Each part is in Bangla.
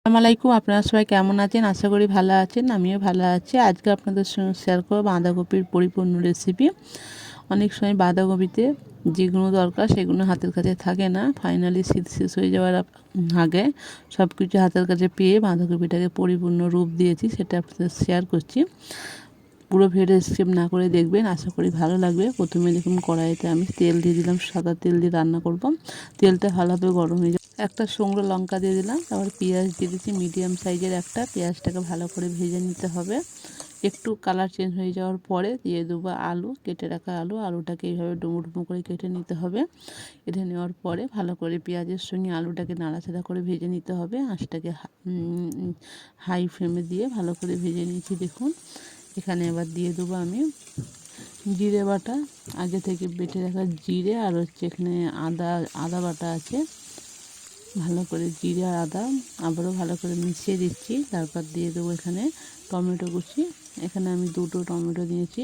আসসালামু আলাইকুম। আপনারা সবাই কেমন আছেন? আশা করি ভালো আছেন। আমিও ভালো আছি। আজকে আপনাদের সঙ্গে শেয়ার করব বাঁধাকপির পরিপূর্ণ রেসিপি। অনেক সময় বাঁধাকপিতে যেগুলো দরকার সেগুলো হাতের কাছে থাকে না। ফাইনালি শীত শেষ হয়ে যাওয়ার আগে সব কিছু হাতের কাছে পেয়ে বাঁধাকপিটাকে পরিপূর্ণ রূপ দিয়েছি, সেটা আপনাদের শেয়ার করছি। পুরো ভিডিও স্কিপ না করে দেখবেন, আশা করি ভালো লাগবে। প্রথমে দেখুন কড়াইতে আমি তেল দিয়ে দিলাম, সাদা তেল দিয়ে রান্না করব। তেলটা ভালোভাবে গরম হয়ে যায়, একটা শুকনো লঙ্কা দিয়ে দিলাম, তারপর পেঁয়াজ দিয়ে দিচ্ছি মিডিয়াম সাইজের একটা। পেঁয়াজটাকে ভালো করে ভেজে নিতে হবে। একটু কালার চেঞ্জ হয়ে যাওয়ার পরে দিয়ে দেবো আলু, কেটে রাখা আলুটাকে এইভাবে ডুমো ডুমো করে কেটে নিতে হবে। কেটে নেওয়ার পরে ভালো করে পেঁয়াজের সঙ্গে আলুটাকে নাড়াচাড়া করে ভেজে নিতে হবে। আঁচটাকে হাই ফ্লেমে দিয়ে ভালো করে ভেজে নিয়েছি। দেখুন এখানে এবার দিয়ে দেবো আমি জিরে বাটা, আগে থেকে বেটে রাখা জিরে, আর হচ্ছে এখানে আদা বাটা আছে। ভালো করে জিরে আর আদা আবারও ভালো করে মিশিয়ে দিচ্ছি। তারপর দিয়ে দেবো এখানে টমেটো কুচি। এখানে আমি 2টো টমেটো দিয়েছি।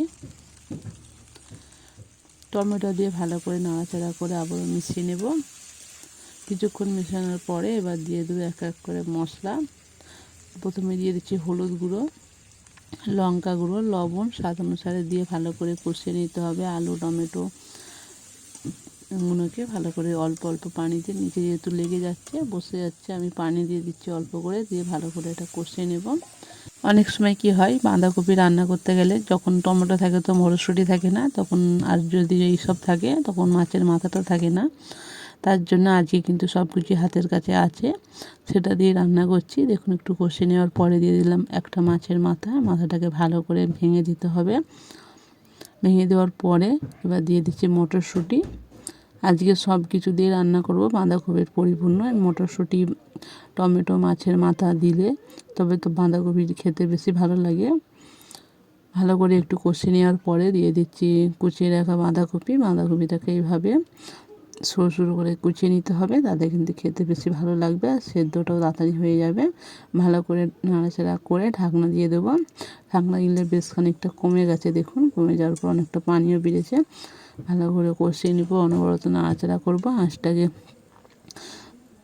টমেটো দিয়ে ভালো করে নাড়াচাড়া করে আবারও মিশিয়ে নেব। কিছুক্ষণ মেশানোর পরে এবার দিয়ে দেবো এক এক করে মশলা। প্রথমে দিয়ে দিচ্ছি হলুদ গুঁড়ো, লঙ্কা গুঁড়ো, লবণ স্বাদ অনুসারে দিয়ে ভালো করে কষিয়ে নিতে হবে। আলু টমেটো এগুলোকে ভালো করে অল্প অল্প পানিতে, নিচে যেহেতু লেগে যাচ্ছে বসে যাচ্ছে, আমি পানি দিয়ে দিচ্ছি অল্প করে, দিয়ে ভালো করে এটা কষিয়ে নেব। অনেক সময় কি হয়, বাঁধাকপি রান্না করতে গেলে যখন টমেটো থাকে তো মটরশুঁটি থাকে না, তখন আর যদি এইসব থাকে তখন মাছের মাথাটা থাকে না। তার জন্য আজকে কিন্তু সব কিছু হাতের কাছে আছে, সেটা দিয়ে রান্না করছি। দেখুন একটু কষিয়ে নেওয়ার পরে দিয়ে দিলাম একটা মাছের মাথাটাকে ভালো করে ভেঙে দিতে হবে। ভেঙে দেওয়ার পরে এবার দিয়ে দিচ্ছি মটরশুঁটি। আজকে সব কিছু দিয়ে রান্না করব বাঁধাকপির পরিপূর্ণ। মটরশুঁটি, টমেটো, মাছের মাথা দিলে তবে তো বাঁধাকপির খেতে বেশি ভালো লাগে। ভালো করে একটু কষিয়ে নেওয়ার পরে দিয়ে দিচ্ছি কুচিয়ে রাখা বাঁধাকপিটাকে এইভাবে সরু সরু করে কুচিয়ে নিতে হবে, তাতে কিন্তু খেতে বেশি ভালো লাগবে আর সেদ্ধটাও তাড়াতাড়ি হয়ে যাবে। ভালো করে নাড়াচাড়া করে ঢাকনা দিয়ে দেবো। ঢাকনা দিলে বেশ খানিকটা কমে গেছে, দেখুন কমে যাওয়ার পর অনেকটা পানিও বেড়েছে। ভালো করে কষিয়ে নেব, অনবরত নাড়াচাড়া করবো। আঁচটাকে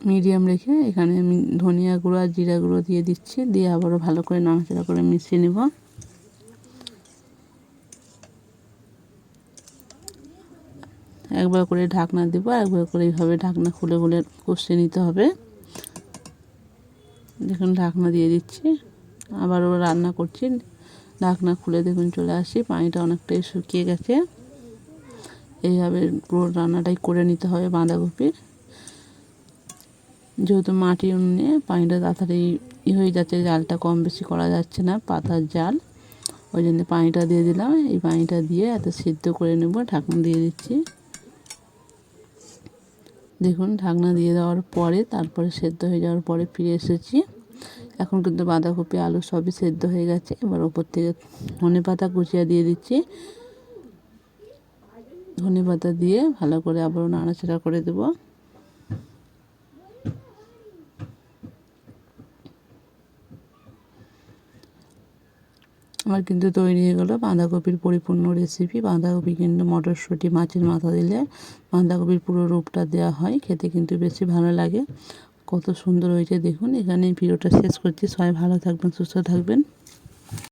মিডিয়াম রেখে এখানে আমি ধনিয়া গুঁড়ো আর জিরা গুঁড়ো দিয়ে দিচ্ছি, দিয়ে আবারও ভালো করে নাড়াচাড়া করে মিশিয়ে নেব। একবার করে ঢাকনা দেবো, একবার করে এইভাবে ঢাকনা খুলে খুলে কষিয়ে নিতে হবে। দেখুন ঢাকনা দিয়ে দিচ্ছি, আবারও রান্না করছি। ঢাকনা খুলে দেখুন চলে আসি, পানিটা অনেকটাই শুকিয়ে গেছে। এইভাবে পুরো রান্নাটাই করে নিতে হবে বাঁধাকপির। যেহেতু মাটির উনুনে পানিটা তাড়াতাড়ি হয়ে যাচ্ছে, জালটা কম বেশি করা যাচ্ছে না, পাতার জাল, ওই জন্য পানিটা দিয়ে দিলাম। এই পানিটা দিয়ে এত সিদ্ধ করে নেব। ঢাকনা দিয়ে দিচ্ছি। দেখুন ঢাকনা দিয়ে দেওয়ার পরে তারপরে সেদ্ধ হয়ে যাওয়ার পরে ফিরে এসেছি। এখন কিন্তু বাঁধাকপি আলু সবই সেদ্ধ হয়ে গেছে। এবার ওপর থেকে ধনেপাতা কুচিয়ে দিয়ে দিচ্ছি। ধনেপাতা দিয়ে ভালো করে আবারও নাড়াচাড়া করে দেব। আমার কিন্তু তৈরি হয়ে গেল বাঁধাকপির পরিপূর্ণ রেসিপি। বাঁধাকপি কিন্তু মটরশুঁটি, মাছের মাথা দিলে বাঁধাকপির পুরো রূপটা দেওয়া হয়, খেতে কিন্তু বেশি ভালো লাগে। কত সুন্দর হয়েছে দেখুন। এখানে ভিডিওটা শেষ করছি। সবাই ভালো থাকবেন, সুস্থ থাকবেন।